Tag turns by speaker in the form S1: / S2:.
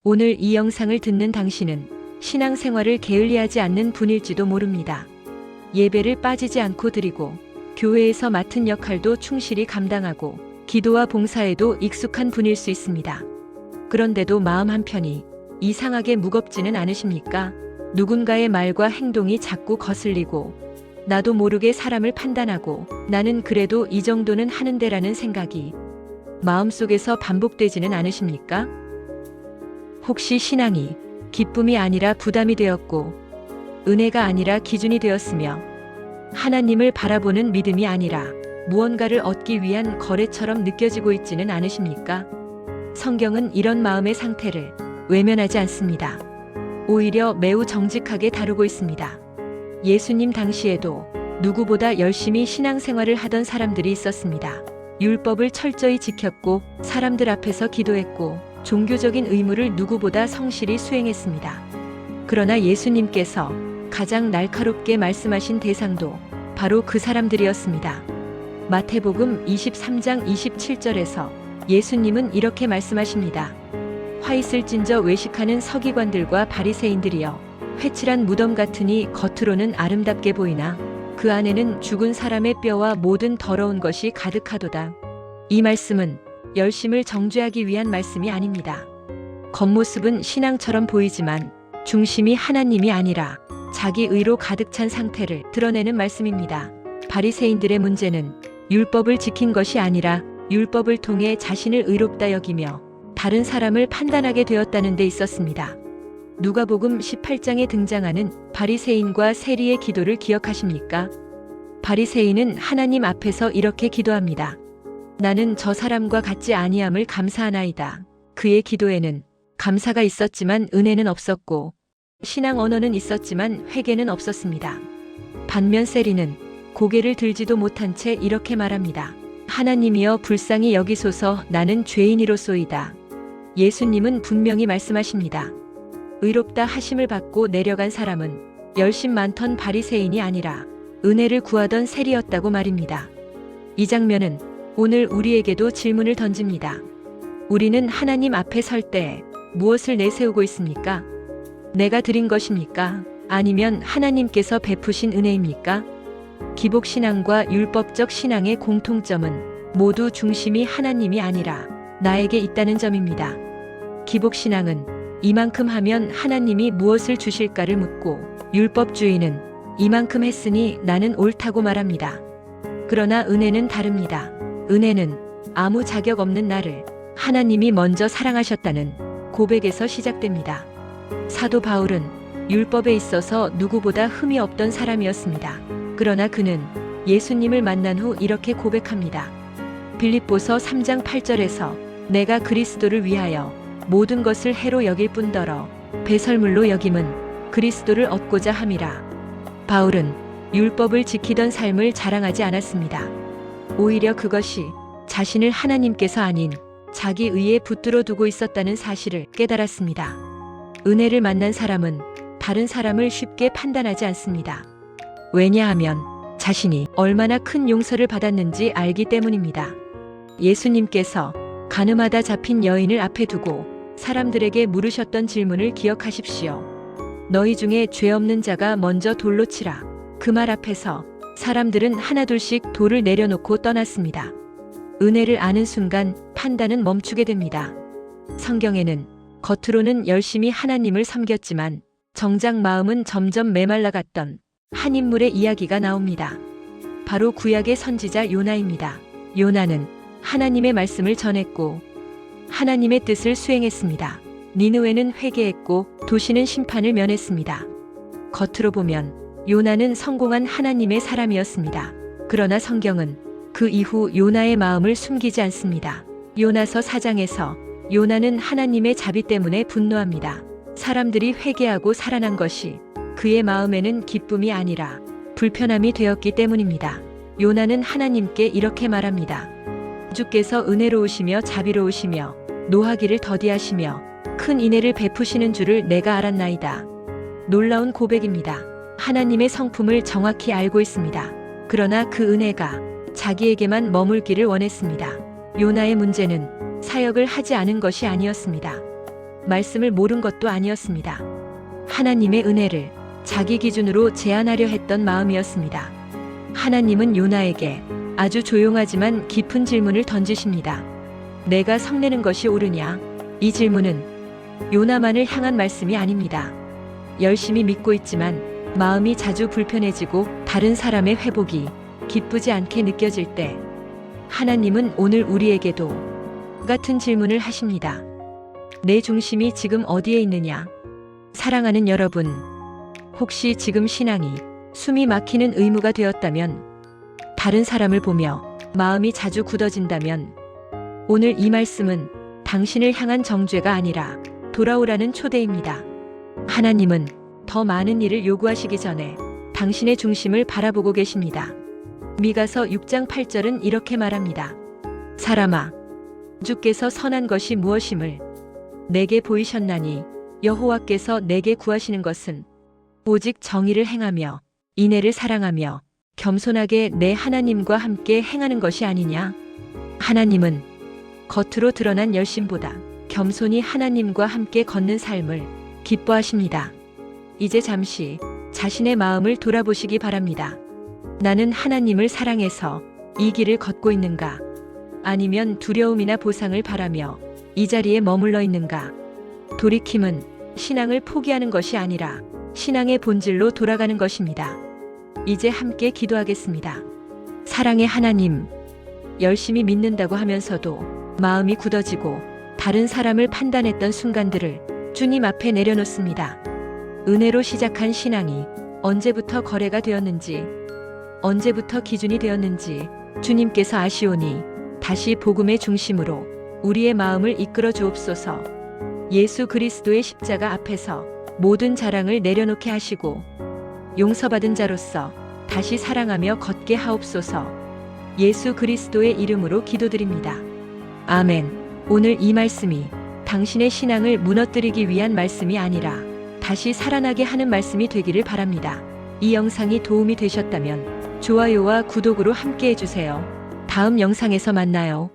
S1: 오늘 이 영상을 듣는 당신은 신앙생활을 게을리하지 않는 분일지도 모릅니다. 예배를 빠지지 않고 드리고 교회에서 맡은 역할도 충실히 감당하고 기도와 봉사에도 익숙한 분일 수 있습니다. 그런데도 마음 한편이 이상하게 무겁지는 않으십니까? 누군가의 말과 행동이 자꾸 거슬리고 나도 모르게 사람을 판단하고 나는 그래도 이 정도는 하는데라는 생각이 마음속에서 반복되지는 않으십니까? 혹시 신앙이 기쁨이 아니라 부담이 되었고 은혜가 아니라 기준이 되었으며 하나님을 바라보는 믿음이 아니라 무언가를 얻기 위한 거래처럼 느껴지고 있지는 않으십니까? 성경은 이런 마음의 상태를 외면하지 않습니다. 오히려 매우 정직하게 다루고 있습니다. 예수님 당시에도 누구보다 열심히 신앙생활을 하던 사람들이 있었습니다. 율법을 철저히 지켰고 사람들 앞에서 기도했고 종교적인 의무를 누구보다 성실히 수행했습니다. 그러나 예수님께서 가장 날카롭게 말씀하신 대상도 바로 그 사람들이었습니다. 마태복음 23장 27절에서 예수님은 이렇게 말씀하십니다. 화 있을진저 외식하는 서기관들과 바리새인들이여 회칠한 무덤 같으니 겉으로는 아름답게 보이나 그 안에는 죽은 사람의 뼈와 모든 더러운 것이 가득하도다. 이 말씀은 열심을 정죄하기 위한 말씀이 아닙니다. 겉모습은 신앙처럼 보이지만 중심이 하나님이 아니라 자기 의로 가득 찬 상태를 드러내는 말씀입니다. 바리새인들의 문제는 율법을 지킨 것이 아니라 율법을 통해 자신을 의롭다 여기며 다른 사람을 판단하게 되었다는 데 있었습니다. 누가복음 18장에 등장하는 바리새인과 세리의 기도를 기억하십니까? 바리새인은 하나님 앞에서 이렇게 기도합니다. 나는 저 사람과 같지 아니함을 감사하나이다. 그의 기도에는 감사가 있었지만 은혜는 없었고 신앙 언어는 있었지만 회개는 없었습니다. 반면 세리는 고개를 들지도 못한 채 이렇게 말합니다. 하나님이여 불쌍히 여기소서 나는 죄인이로소이다. 예수님은 분명히 말씀하십니다. 의롭다 하심을 받고 내려간 사람은 열심 많던 바리새인이 아니라 은혜를 구하던 세리였다고 말입니다. 이 장면은 오늘 우리에게도 질문을 던집니다. 우리는 하나님 앞에 설 때 무엇을 내세우고 있습니까? 내가 드린 것입니까? 아니면 하나님께서 베푸신 은혜입니까? 기복신앙과 율법적 신앙의 공통점은 모두 중심이 하나님이 아니라 나에게 있다는 점입니다. 기복신앙은 이만큼 하면 하나님이 무엇을 주실까를 묻고 율법주의는 이만큼 했으니 나는 옳다고 말합니다. 그러나 은혜는 다릅니다. 은혜는 아무 자격 없는 나를 하나님이 먼저 사랑하셨다는 고백에서 시작됩니다. 사도 바울은 율법에 있어서 누구보다 흠이 없던 사람이었습니다. 그러나 그는 예수님을 만난 후 이렇게 고백합니다. 빌립보서 3장 8절에서 내가 그리스도를 위하여 모든 것을 해로 여길 뿐더러 배설물로 여김은 그리스도를 얻고자 함이라. 바울은 율법을 지키던 삶을 자랑하지 않았습니다. 오히려 그것이 자신을 하나님께서 아닌 자기 의에 붙들어 두고 있었다는 사실을 깨달았습니다. 은혜를 만난 사람은 다른 사람을 쉽게 판단하지 않습니다. 왜냐하면 자신이 얼마나 큰 용서를 받았는지 알기 때문입니다. 예수님께서 가늠하다 잡힌 여인을 앞에 두고 사람들에게 물으셨던 질문을 기억하십시오. 너희 중에 죄 없는 자가 먼저 돌로 치라. 그 말 앞에서 사람들은 하나둘씩 돌을 내려놓고 떠났습니다. 은혜를 아는 순간 판단은 멈추게 됩니다. 성경에는 겉으로는 열심히 하나님을 섬겼지만 정작 마음은 점점 메말라갔던 한 인물의 이야기가 나옵니다. 바로 구약의 선지자 요나입니다. 요나는 하나님의 말씀을 전했고 하나님의 뜻을 수행했습니다. 니느웨는 회개했고 도시는 심판을 면했습니다. 겉으로 보면 요나는 성공한 하나님의 사람이었습니다. 그러나 성경은 그 이후 요나의 마음을 숨기지 않습니다. 요나서 4장에서 요나는 하나님의 자비 때문에 분노합니다. 사람들이 회개하고 살아난 것이 그의 마음에는 기쁨이 아니라 불편함이 되었기 때문입니다. 요나는 하나님께 이렇게 말합니다. 주께서 은혜로우시며 자비로우시며 노하기를 더디하시며 큰 인애를 베푸시는 줄을 내가 알았나이다. 놀라운 고백입니다. 하나님의 성품을 정확히 알고 있습니다. 그러나 그 은혜가 자기에게만 머물기를 원했습니다. 요나의 문제는 사역을 하지 않은 것이 아니었습니다. 말씀을 모른 것도 아니었습니다. 하나님의 은혜를 자기 기준으로 제한하려 했던 마음이었습니다. 하나님은 요나에게 아주 조용하지만 깊은 질문을 던지십니다. 내가 성내는 것이 옳으냐? 이 질문은 요나만을 향한 말씀이 아닙니다. 열심히 믿고 있지만 마음이 자주 불편해지고 다른 사람의 회복이 기쁘지 않게 느껴질 때 하나님은 오늘 우리에게도 같은 질문을 하십니다. 내 중심이 지금 어디에 있느냐? 사랑하는 여러분, 혹시 지금 신앙이 숨이 막히는 의무가 되었다면, 다른 사람을 보며 마음이 자주 굳어진다면, 오늘 이 말씀은 당신을 향한 정죄가 아니라 돌아오라는 초대입니다. 하나님은 더 많은 일을 요구하시기 전에 당신의 중심을 바라보고 계십니다. 미가서 6장 8절은 이렇게 말합니다. 사람아, 주께서 선한 것이 무엇임을 내게 보이셨나니 여호와께서 내게 구하시는 것은 오직 정의를 행하며 인애를 사랑하며 겸손하게 내 하나님과 함께 행하는 것이 아니냐? 하나님은 겉으로 드러난 열심보다 겸손히 하나님과 함께 걷는 삶을 기뻐하십니다. 이제 잠시 자신의 마음을 돌아보시기 바랍니다. 나는 하나님을 사랑해서 이 길을 걷고 있는가? 아니면 두려움이나 보상을 바라며 이 자리에 머물러 있는가? 돌이킴은 신앙을 포기하는 것이 아니라 신앙의 본질로 돌아가는 것입니다. 이제 함께 기도하겠습니다. 사랑의 하나님, 열심히 믿는다고 하면서도 마음이 굳어지고 다른 사람을 판단했던 순간들을 주님 앞에 내려놓습니다. 은혜로 시작한 신앙이 언제부터 거래가 되었는지, 언제부터 기준이 되었는지 주님께서 아시오니 다시 복음의 중심으로 우리의 마음을 이끌어 주옵소서. 예수 그리스도의 십자가 앞에서 모든 자랑을 내려놓게 하시고 용서받은 자로서 다시 사랑하며 걷게 하옵소서. 예수 그리스도의 이름으로 기도드립니다. 아멘. 오늘 이 말씀이 당신의 신앙을 무너뜨리기 위한 말씀이 아니라 다시 살아나게 하는 말씀이 되기를 바랍니다. 이 영상이 도움이 되셨다면 좋아요와 구독으로 함께 해주세요. 다음 영상에서 만나요.